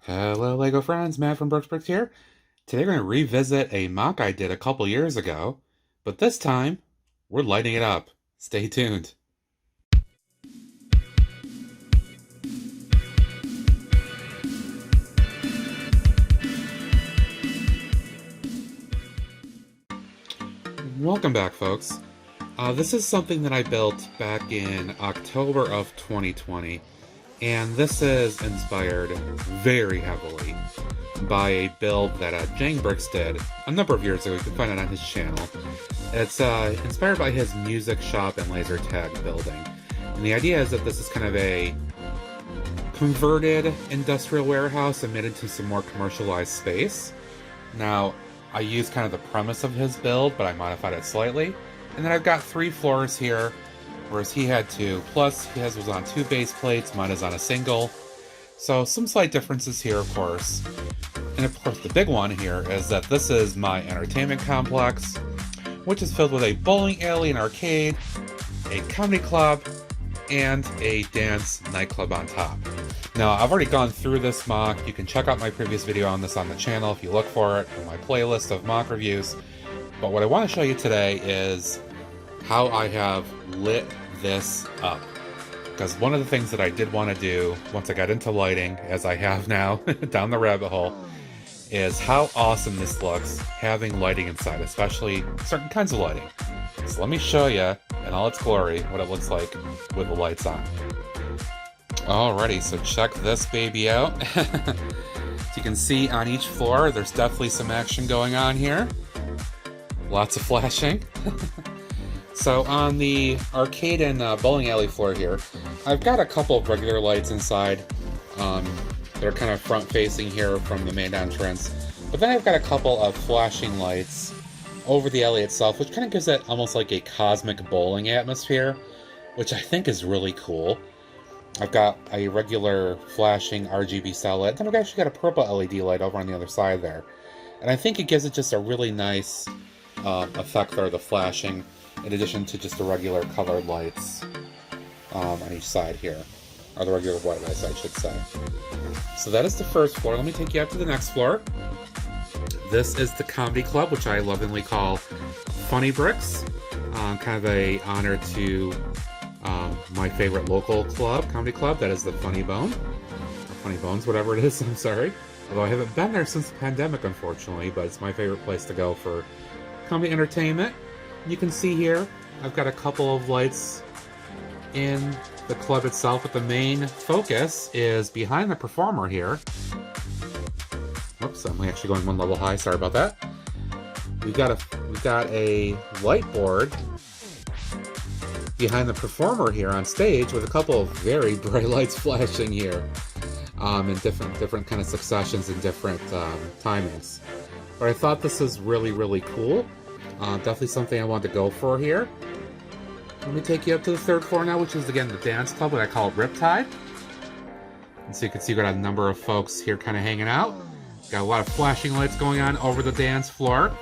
Hello LEGO friends, Matt from Brooks Bricks here. Today we're going to revisit a mock I did a couple years ago, but this time we're lighting it up. Stay tuned. Welcome back folks. This is something that I built back in October of 2020, and this is inspired very heavily by a build that Jang Bricks did a number of years ago. You can find it on his channel. It's inspired by his music shop and laser tag building. And the idea is that this is kind of a converted industrial warehouse and made into some more commercialized space. Now, I used kind of the premise of his build, but I modified it slightly. And then I've got 3 floors here, whereas he had 2. Plus, his was on 2 base plates, mine is on a single. So, some slight differences here, of course. And of course, the big one here is that this is my entertainment complex, which is filled with a bowling alley and arcade, a comedy club, and a dance nightclub on top. Now, I've already gone through this mock. You can check out my previous video on this on the channel if you look for it in my playlist of mock reviews. But what I want to show you today is how I have lit this up. Because one of the things that I did want to do once I got into lighting, as I have now down the rabbit hole, is how awesome this looks having lighting inside, especially certain kinds of lighting. So let me show you in all its glory what it looks like with the lights on. Alrighty, so check this baby out. As you can see on each floor, there's definitely some action going on here. Lots of flashing. So on the arcade and bowling alley floor here, I've got a couple of regular lights inside. They're kind of front facing here from the main entrance. But then I've got a couple of flashing lights over the alley itself, which kind of gives it almost like a cosmic bowling atmosphere, which I think is really cool. I've got a regular flashing RGB style light, then I've actually got a purple LED light over on the other side there. And I think it gives it just a really nice effect there, the flashing, in addition to just the regular colored lights on each side here. Or the regular white lights, I should say. So that is the first floor. Let me take you up to the next floor. This is the comedy club, which I lovingly call Funny Bricks. Kind of a honor to my favorite local club, comedy club, that is the Funny Bone. Or Funny Bones, whatever it is, I'm sorry. Although I haven't been there since the pandemic, unfortunately, but it's my favorite place to go for comedy entertainment. You can see here, I've got a couple of lights in the club itself, but the main focus is behind the performer here. Oops, I'm actually going one level high, sorry about that. We've got a light board behind the performer here on stage with a couple of very bright lights flashing here in different kind of successions and different timings. But I thought this is really, really cool. Definitely something I wanted to go for here. Let me take you up to the 3rd floor now, which is, again, the dance club, what I call Riptide. And so you can see we've got a number of folks here kind of hanging out. Got a lot of flashing lights going on over the dance floor.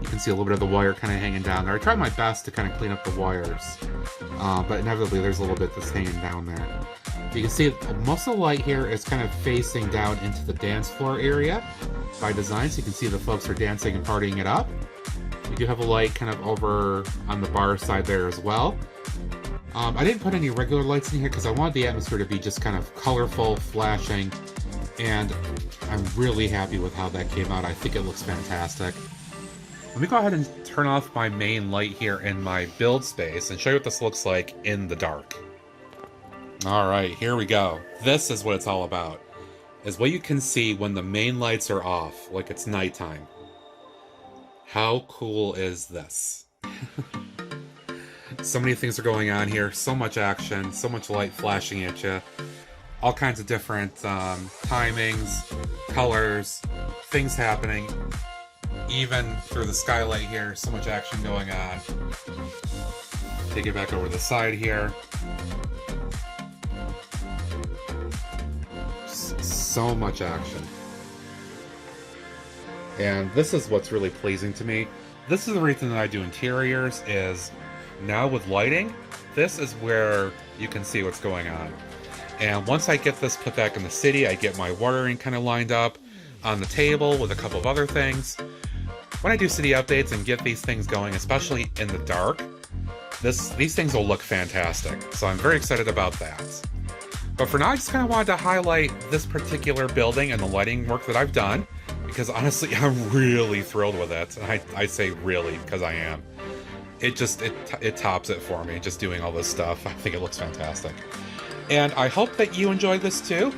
You can see a little bit of the wire kind of hanging down there. I tried my best to kind of clean up the wires, but inevitably there's a little bit that's hanging down there. You can see most of the light here is kind of facing down into the dance floor area by design, so you can see the folks are dancing and partying it up. We do have a light kind of over on the bar side there as well. I didn't put any regular lights in here because I wanted the atmosphere to be just kind of colorful, flashing, and I'm really happy with how that came out. I think it looks fantastic. Let me go ahead and turn off my main light here in my build space and show you what this looks like in the dark. Alright, here we go. This is what it's all about. Is what you can see when the main lights are off, like it's nighttime. How cool is this? So many things are going on here, so much action, so much light flashing at you. All kinds of different timings, colors, things happening. Even through the skylight here, so much action going on. Take it back over the side here. So much action. And this is what's really pleasing to me. This is the reason that I do interiors, is now with lighting, this is where you can see what's going on. And once I get this put back in the city, I get my wiring kind of lined up on the table with a couple of other things. When I do city updates and get these things going, especially in the dark, these things will look fantastic. So I'm very excited about that. But for now, I just kind of wanted to highlight this particular building and the lighting work that I've done, because honestly, I'm really thrilled with it. I say really because I am. It tops it for me, just doing all this stuff. I think it looks fantastic. And I hope that you enjoyed this too.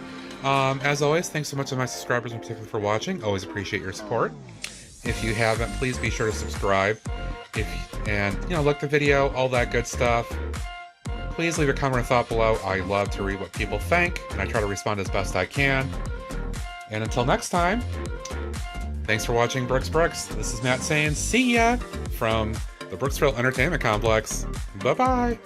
As always, thanks so much to my subscribers in particular for watching. Always appreciate your support. If you haven't, please be sure to subscribe. Like the video, all that good stuff. Please leave a comment or thought below. I love to read what people think, and I try to respond as best I can. And until next time, thanks for watching Brooks. This is Matt saying see ya from the Brooksville Entertainment Complex. Bye-bye.